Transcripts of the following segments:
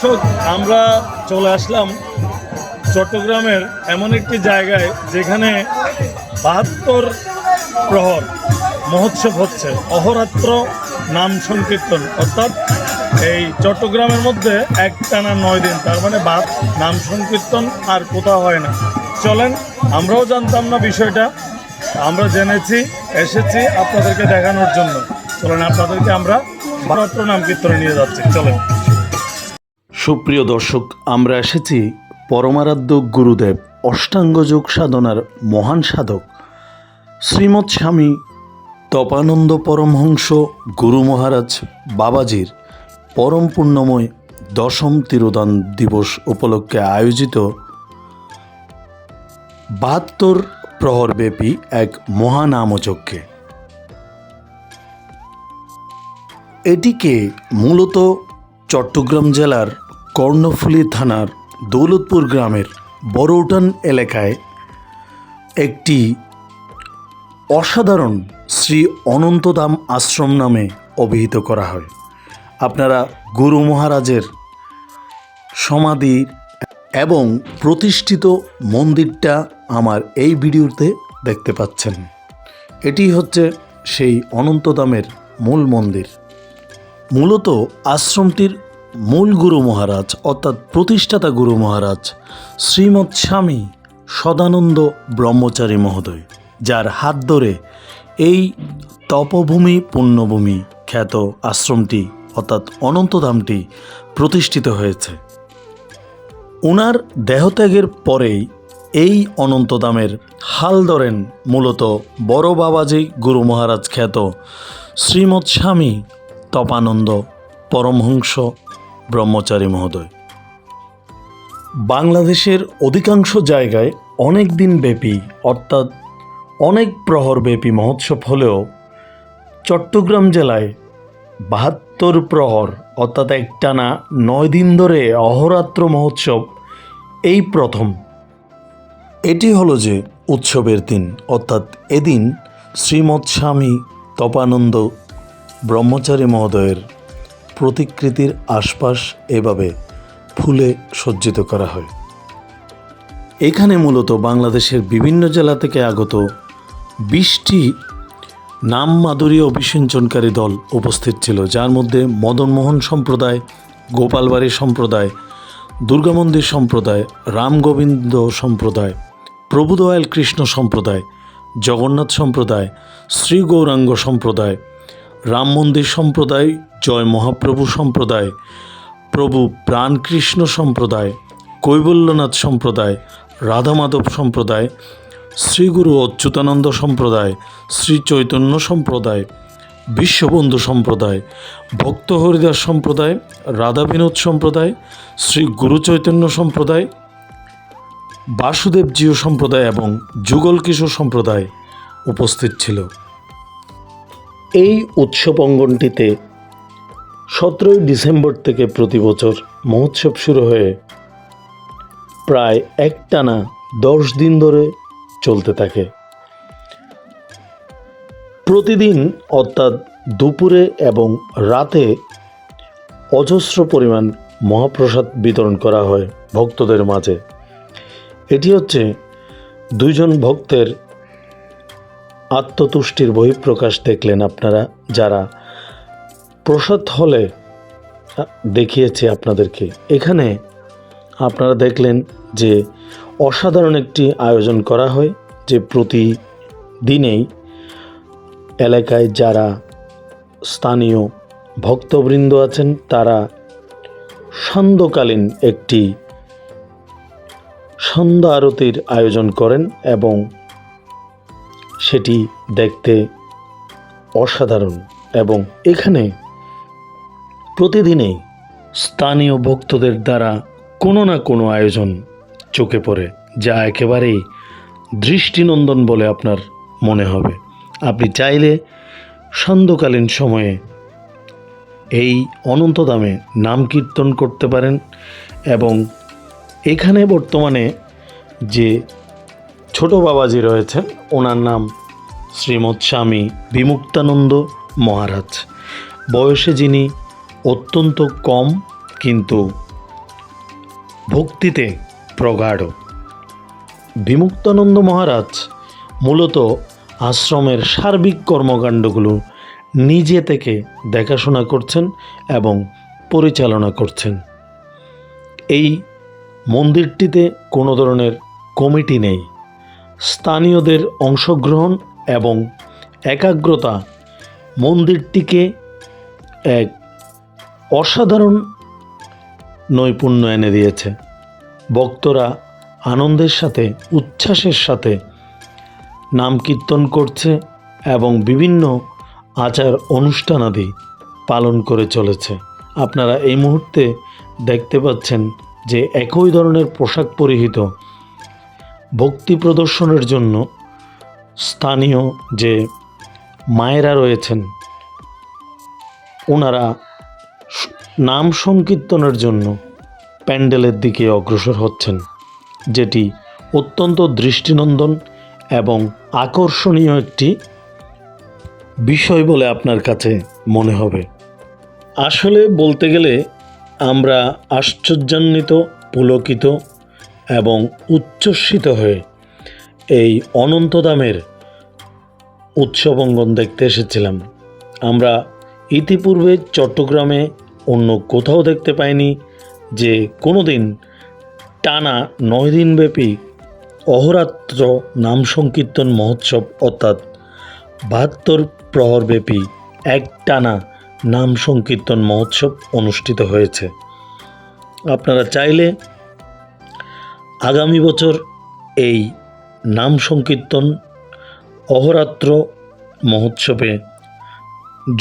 দর্শক, আমরা চলে আসলাম চট্টগ্রামের এমন একটি জায়গায় যেখানে 72 প্রহর মহোৎসব হচ্ছে। অহরাত্র নাম সংকীর্তন, অর্থাৎ এই চট্টগ্রামের মধ্যে একটানা 9 দিন, তার মানে নাম সংকীর্তন আর কোথাও হয় না। চলেন, আমরাও জানতাম না বিষয়টা, আমরা জেনেছি, এসেছি আপনাদেরকে দেখানোর জন্য। চলেন, আপনাদেরকে আমরা অহরাত্র নাম কীর্তনে নিয়ে যাচ্ছি। চলেন। সুপ্রিয় দর্শক, আমরা এসেছি পরমারাধ্য গুরুদেব, অষ্টাঙ্গ যোগ সাধনার মহান সাধক শ্রীমৎ স্বামী তপানন্দ পরমহংস গুরু মহারাজ বাবাজির পরম পুণ্যময় দশম তিরোধান দিবস উপলক্ষে আয়োজিত 72 প্রহরব্যাপী এক মহানামযজ্ঞে। এটিকে মূলত চট্টগ্রাম জেলার কর্ণফুলী থানার দৌলতপুর গ্রামের বড়উটান এলাকায় একটি অসাধারণ শ্রী অনন্তধাম আশ্রম নামে অভিহিত করা হয়। আপনারা গুরু মহারাজের সমাধি এবং প্রতিষ্ঠিত মন্দিরটা আমার এই ভিডিওতে দেখতে পাচ্ছেন। এটি হচ্ছে সেই অনন্তধামের মূল মন্দির। মূলত আশ্রমটির মূল গুরু মহারাজ অর্থাৎ প্রতিষ্ঠাতা গুরু মহারাজ শ্রীমৎ স্বামী সদানন্দ ব্রহ্মচারী মহোদয়, যার হাত ধরে এই তপভূমি পুণ্যভূমি খ্যাত আশ্রমটি অর্থাৎ অনন্তধামটি প্রতিষ্ঠিত হয়েছে। ওনার দেহত্যাগের পরেই এই অনন্তধামের হাল ধরেন মূলত বড় বাবাজি গুরু মহারাজ খ্যাত শ্রীমৎ স্বামী তপানন্দ পরমহংস ব্রহ্মচারী মহোদয়। বাংলাদেশের অধিকাংশ জায়গায় অনেক দিন ব্যাপী অর্থাৎ অনেক প্রহরব্যাপী মহোৎসব হলেও চট্টগ্রাম জেলায় 72 প্রহর অর্থাৎ একটানা 9 দিন ধরে অহরাত্র মহোৎসব এই প্রথম। এটি হলো যে উৎসবের দিন, অর্থাৎ এদিন শ্রীমৎ স্বামী তপানন্দ ব্রহ্মচারী মহোদয়ের প্রতিকৃতির আশপাশ এভাবে ফুলে সজ্জিত করা হয়। এখানে মূলত বাংলাদেশের বিভিন্ন জেলা থেকে আগত 20টি নাম মাধুরী অভিষিঞ্চনকারী দল উপস্থিত ছিল, যার মধ্যে মদনমোহন সম্প্রদায়, গোপালবাড়ি সম্প্রদায়, দুর্গামন্দির সম্প্রদায়, রামগোবিন্দ সম্প্রদায়, প্রভুদয়াল কৃষ্ণ সম্প্রদায়, জগন্নাথ সম্প্রদায়, শ্রী গৌরাঙ্গ সম্প্রদায়, রাম মন্দির সম্প্রদায়, জয় মহাপ্রভু সম্প্রদায়, প্রভু প্রাণকৃষ্ণ সম্প্রদায়, কৈবল্যনাথ সম্প্রদায়, রাধা মাধব সম্প্রদায়, শ্রীগুরু অচ্যুতানন্দ সম্প্রদায়, শ্রী চৈতন্য সম্প্রদায়, বিশ্ববন্ধু সম্প্রদায়, ভক্ত হরিদাস সম্প্রদায়, রাধা বিনোদ সম্প্রদায়, শ্রী গুরু চৈতন্য সম্প্রদায়, বাসুদেবজীয় সম্প্রদায় এবং যুগল কিশোর সম্প্রদায় উপস্থিত ছিল। এই উৎসব অঙ্গনটিতে 17 ডিসেম্বর থেকে প্রতি বছর মহোৎসব শুরু হয়ে প্রায় একটানা 10 দিন ধরে চলতে থাকে। প্রতিদিন অর্থাৎ দুপুরে এবং রাতে অজস্র পরিমাণ মহাপ্রসাদ বিতরণ করা হয় ভক্তদের মাঝে। এটি হচ্ছে 2 জন ভক্তের আত্মতুষ্টির বহিঃপ্রকাশ দেখলেন আপনারা, যারা প্রসাদ হলে দেখিয়েছে আপনাদেরকে। এখানে আপনারা দেখলেন যে অসাধারণ একটি আয়োজন করা হয়, যে প্রতিদিনেই এলাকায় যারা স্থানীয় ভক্তবৃন্দ আছেন তারা সান্ধ্যকালীন একটি সন্ধ্যা আরতির আয়োজন করেন এবং সেটি দেখতে অসাধারণ। এবং এখানে প্রতিদিনেই স্থানীয় ভক্তদের দ্বারা কোনো না কোনো আয়োজন চোখে পড়ে, যা একেবারেই দৃষ্টিনন্দন বলে আপনার মনে হবে। আপনি চাইলে সান্ধ্যকালীন সময়ে এই অনন্তধামে নাম কীর্তন করতে পারেন। এবং এখানে বর্তমানে যে ছোট বাবাজি রয়েছেন, ওনার নাম শ্রীমৎ স্বামী বিমুক্তানন্দ মহারাজ। বয়সে যিনি অত্যন্ত কম, কিন্তু ভক্তিতে প্রগাঢ়। বিমুক্তানন্দ মহারাজ মূলত আশ্রমের সার্বিক কর্মকাণ্ডগুলো নিজে থেকে দেখাশোনা করছেন এবং পরিচালনা করছেন। এই মন্দিরটিতে কোনো ধরনের কমিটি নেই। স্থানীয়দের অংশগ্রহণ এবং একাগ্রতা মন্দিরটিকে এক অসাধারণ নৈপুণ্য এনে দিয়েছে। ভক্তরা আনন্দের সাথে উচ্ছ্বাসের সাথে নাম কীর্তন করছে এবং বিভিন্ন আচার অনুষ্ঠানাদি পালন করে চলেছে। আপনারা এই মুহূর্তে দেখতে পাচ্ছেন যে একই ধরনের পোশাক পরিহিত ভক্তি প্রদর্শনের জন্য স্থানীয় যে মায়েরা রয়েছেন ওনারা নাম সংকীর্তনের জন্য প্যান্ডেলের দিকে অগ্রসর হচ্ছেন, যেটি অত্যন্ত দৃষ্টিনন্দন এবং আকর্ষণীয় একটি বিষয় বলে আপনার কাছে মনে হবে। আসলে বলতে গেলে আমরা আশ্চর্যান্বিত, পুলকিত এবং উচ্ছ্বসিত হয়ে এই অনন্তধামের উৎসব অঙ্গন দেখতে এসেছিলাম। আমরা ইতিপূর্বে চট্টগ্রামে অন্য কোথাও দেখতে পাইনি যে কোনো দিন টানা 9 দিনব্যাপী অহোরাত্র নাম সংকীর্তন মহোৎসব অর্থাৎ 72 প্রহরব্যাপী একটানা নাম সংকীর্তন মহোৎসব অনুষ্ঠিত হয়েছে। আপনারা চাইলে আগামী বছর এই নাম সংকীর্তন অহোরাত্র মহোৎসবে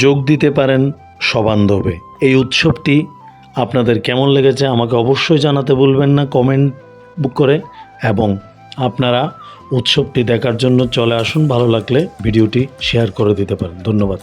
যোগ দিতে পারেন সবান্ধবে। এই উৎসবটি আপনাদের কেমন লেগেছে আমাকে অবশ্যই জানাতে ভুলবেন না কমেন্ট করে, এবং আপনারা উৎসবটি দেখার জন্য চলে আসুন। ভালো লাগলে ভিডিওটি শেয়ার করে দিতে পারেন। ধন্যবাদ।